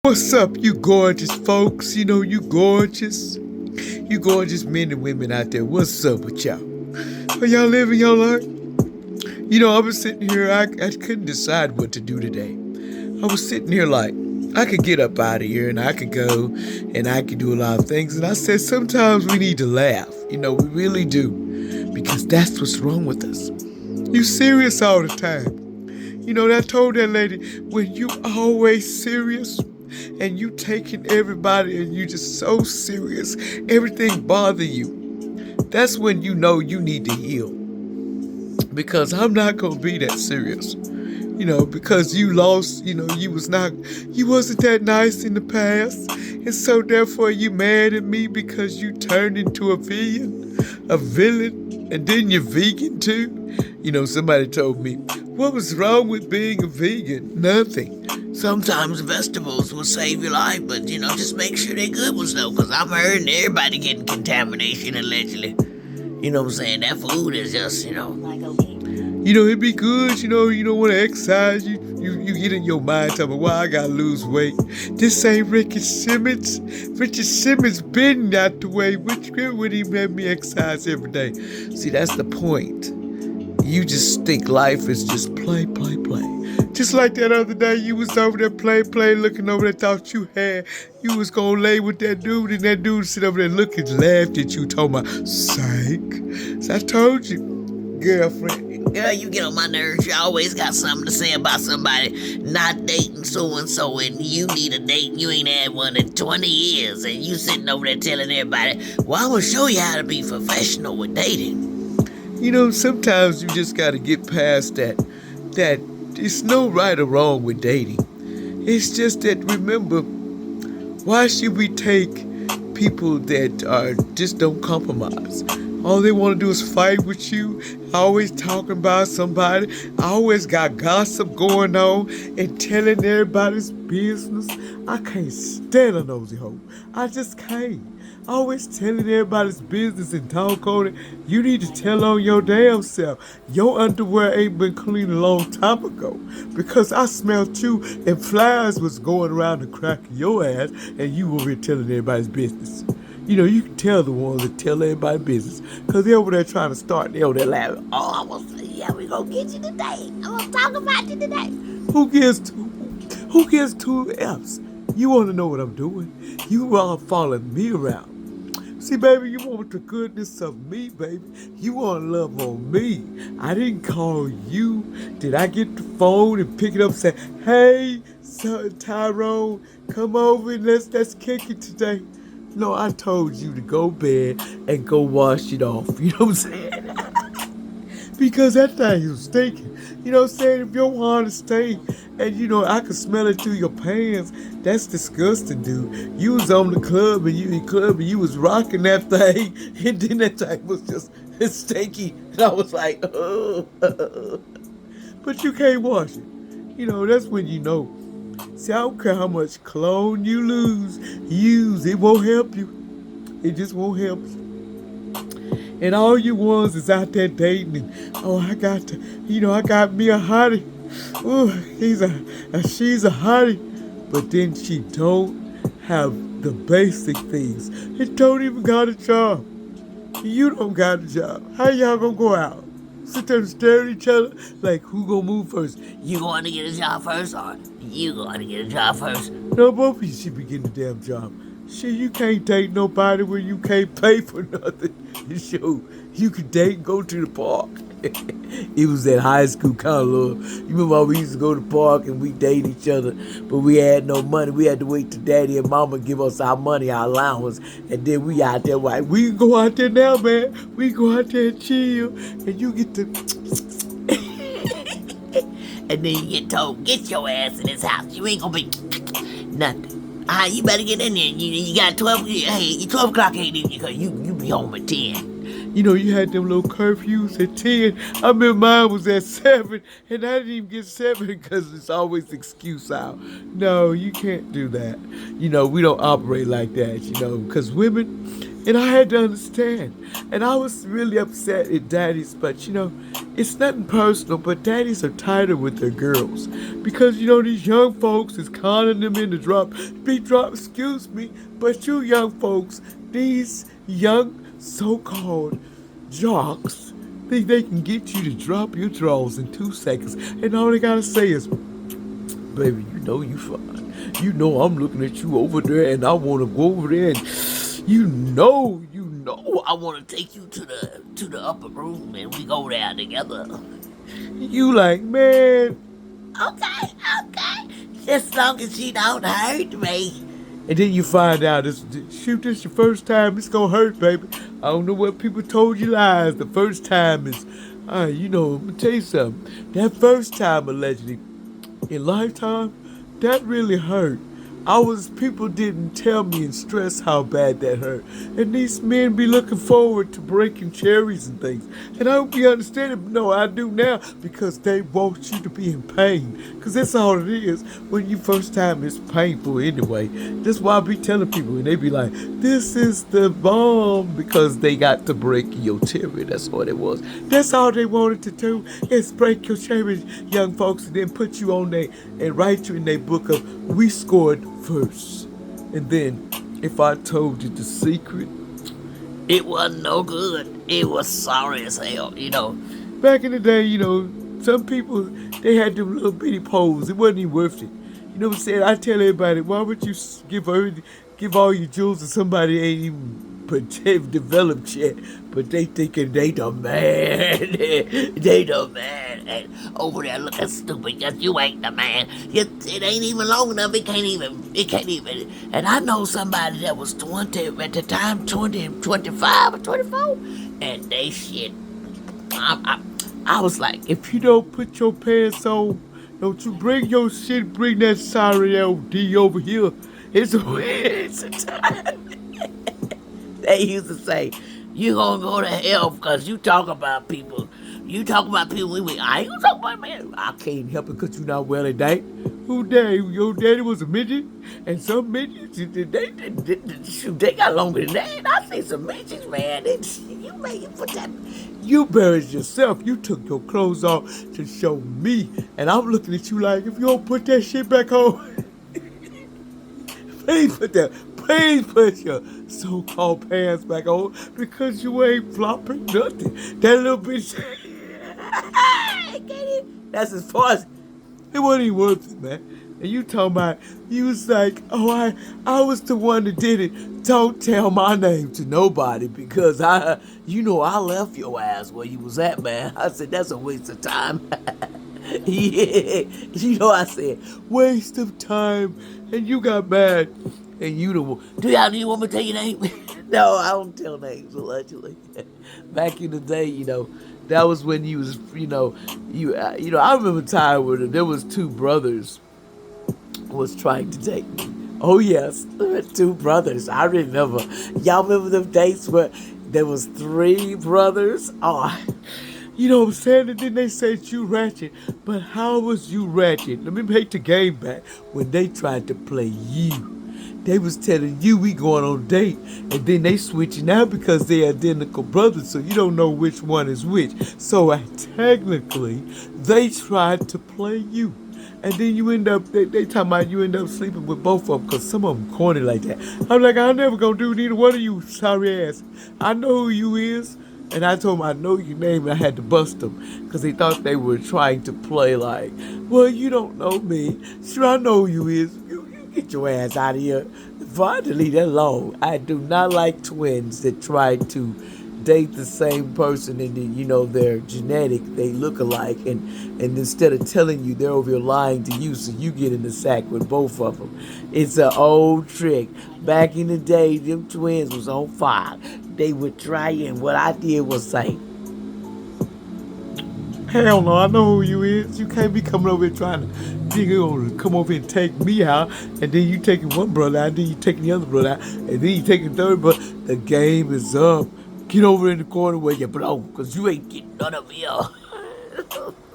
What's up, you gorgeous folks? You know, you gorgeous. You gorgeous men and women out there. What's up with y'all? Are y'all living your life? You know, I was sitting here, I couldn't decide what to do today. I was sitting here like, I could get up out of here and I could go and I could do a lot of things. And I said, sometimes we need to laugh. You know, we really do. Because that's what's wrong with us. You serious all the time. You know, I told that lady, when you always serious and you taking everybody and you just so serious, everything bother you. That's when you know you need to heal. Because I'm not going to be that serious. You know, because you lost, you know, you wasn't that nice in the past. And so therefore you mad at me because you turned into a villain, and then you're vegan too. You know, somebody told me, what was wrong with being a vegan? Nothing. Sometimes vegetables will save your life, but, just make sure they're good ones, though, because I'm hearing everybody getting contamination allegedly. You know what I'm saying? That food is just, You know, it'd be good, you don't want to exercise. You get in your mind talking about, well, I got to lose weight. This ain't Ricky Simmons. Richard Simmons been out the way. Which good would he let me exercise every day? See, that's the point. You just think life is just play, play, play. Just like that other day, you was over there play, looking over there, thought you was going to lay with that dude, and that dude sit over there looking, laughed at you, told me, psych. So I told you, girlfriend. Girl, you get on my nerves. You always got something to say about somebody not dating so-and-so, and you need a date, and you ain't had one in 20 years, and you sitting over there telling everybody, well, I'm going to show you how to be professional with dating. You know, sometimes you just got to get past that it's no right or wrong with dating. It's just that, remember, why should we take people that just don't compromise? All they want to do is fight with you, always talking about somebody, always got gossip going on and telling everybody's business. I can't stand a nosy hoe. I just can't. Always telling everybody's business and talk on it. You need to tell on your damn self. Your underwear ain't been cleaned a long time ago. Because I smelled you and flies was going around the crack of your ass and you over here telling everybody's business. You know, you can tell the ones that tell everybody's business. Because they're over there trying to start, they over there laughing. Oh, I'm going to say, yeah, we going to get you today. I'm going to talk about you today. Who gives two F's? You want to know what I'm doing? You are following me around. See, baby, you want the goodness of me, baby. You want love on me. I didn't call you. Did I get the phone and pick it up and say, hey, son, Tyrone, come over and let's kick it today? No, I told you to go bed and go wash it off. You know what I'm saying? Because that thing is stinking. You know what I'm saying? If your water stink and, I can smell it through your pants, that's disgusting, dude. You was on the club and you was rocking that thing, and then that thing was just stinky. And I was like, oh. But you can't wash it. That's when you know. See, I don't care how much cologne you use, it won't help you. It just won't help you. And all you ones is out there dating and, I got me a hottie. Ooh, she's a hottie. But then she don't have the basic things. It don't even got a job. You don't got a job. How y'all gonna go out? Sit there and stare at each other like who gonna move first? You going to get a job first or you going to get a job first? No, both of you should be getting a damn job. Shit, you can't date nobody when you can't pay for nothing. Sure, you can date and go to the park. It was that high school kind of love. You remember how we used to go to the park and we date each other, but we had no money. We had to wait till daddy and mama give us our money, our allowance, and then we out there like, we can go out there now, man. We can go out there and chill, and you get to... And then you get told, get your ass in this house. You ain't gonna be nothing. You better get in there. You got 12, hey, 12 o'clock ain't in because you be home at 10. You had them little curfews at 10. I remember mine was at 7, and I didn't even get 7 because it's always excuse out. No, you can't do that. We don't operate like that, because women, And I had to understand. And I was really upset at daddies, but it's nothing personal, but daddies are tighter with their girls. Because these young folks is conning them in the excuse me, but you young folks, these young so-called jocks, think they can get you to drop your drawers in 2 seconds. And all they gotta say is, baby, you fine. I'm looking at you over there and I wanna go over there and I want to take you to the upper room and we go there together. you like, man. Okay. Just as long as you don't hurt me. And then you find out this your first time, it's gonna hurt, baby. I don't know what people told you lies. The first time is, I'm gonna tell you something. That first time, allegedly, in lifetime, that really hurt. People didn't tell me and stress how bad that hurt. And these men be looking forward to breaking cherries and things. And I hope you understand it. No, I do now because they want you to be in pain. Because that's all it is. When you first time, it's painful anyway. That's why I be telling people and they be like, this is the bomb because they got to break your cherry. That's what it was. That's all they wanted to do is break your cherry, young folks, and then put you on there and write you in their book of we scored first. And then if I told you the secret, it wasn't no good. It was sorry as hell, Back in the day, some people, they had them little bitty poles. It wasn't even worth it. You know what I'm saying? I tell everybody, why would you give all your jewels to somebody ain't even developed yet, but they thinking they the man. They the man. And over there looking stupid because you ain't the man. It ain't even long enough. It can't even. And I know somebody that was 20 at the time, 20, 25 or 24. And they shit. I was like, if you don't put your pants on, don't you bring your shit, bring that sorry LD over here. It's a waste of time. They used to say, you gonna go to hell because you talk about people. You talk about people. I ain't gonna talk about man. I can't help it because you not well at night. Who daddy? Your daddy was a midget? And some midgets, they got longer than that. I see some midgets, man. You made it put that. You buried yourself. You took your clothes off to show me. And I'm looking at you like, if you don't put that shit back on, please put your so-called pants back on because you ain't flopping nothing. That little bitch, that's as far as it wasn't even worth it, man. And you talking about, you was like, oh, I was the one that did it. Don't tell my name to nobody because I left your ass where you was at, man. I said, that's a waste of time. Yeah, I said, waste of time. And you got mad. And you the one. Do you want me to tell your name? No, I don't tell names, allegedly. Back in the day, that was when you was, I remember a time where there was two brothers was trying to date me. Oh, yes, two brothers. I remember. Y'all remember them dates where there was 3 brothers? Oh, you know what I'm saying? And then they said you ratchet. But how was you ratchet? Let me take the game back. When they tried to play you. They was telling you we going on a date, and then they switching out because they're identical brothers, so you don't know which one is which. So technically, they tried to play you. And then you end up, they talking about you end up sleeping with both of them because some of them corny like that. I'm like, I'm never going to do neither one of you sorry ass. I know who you is. And I told them I know your name and I had to bust them because they thought they were trying to play like, well, you don't know me. Sure, I know who you is. You get your ass out of here. Finally, leave that alone. I do not like twins that try to date the same person and then, they're genetic, they look alike, and instead of telling you, they're over here lying to you so you get in the sack with both of them. It's an old trick. Back in the day, them twins was on fire. They would try, and what I did was say, hell no, I know who you is. You can't be coming over here trying to come over here and take me out, and then you taking one brother out, and then you taking the other brother out, and then you taking the third brother. The game is up. Get over in the corner where you blow, because you ain't getting none of me.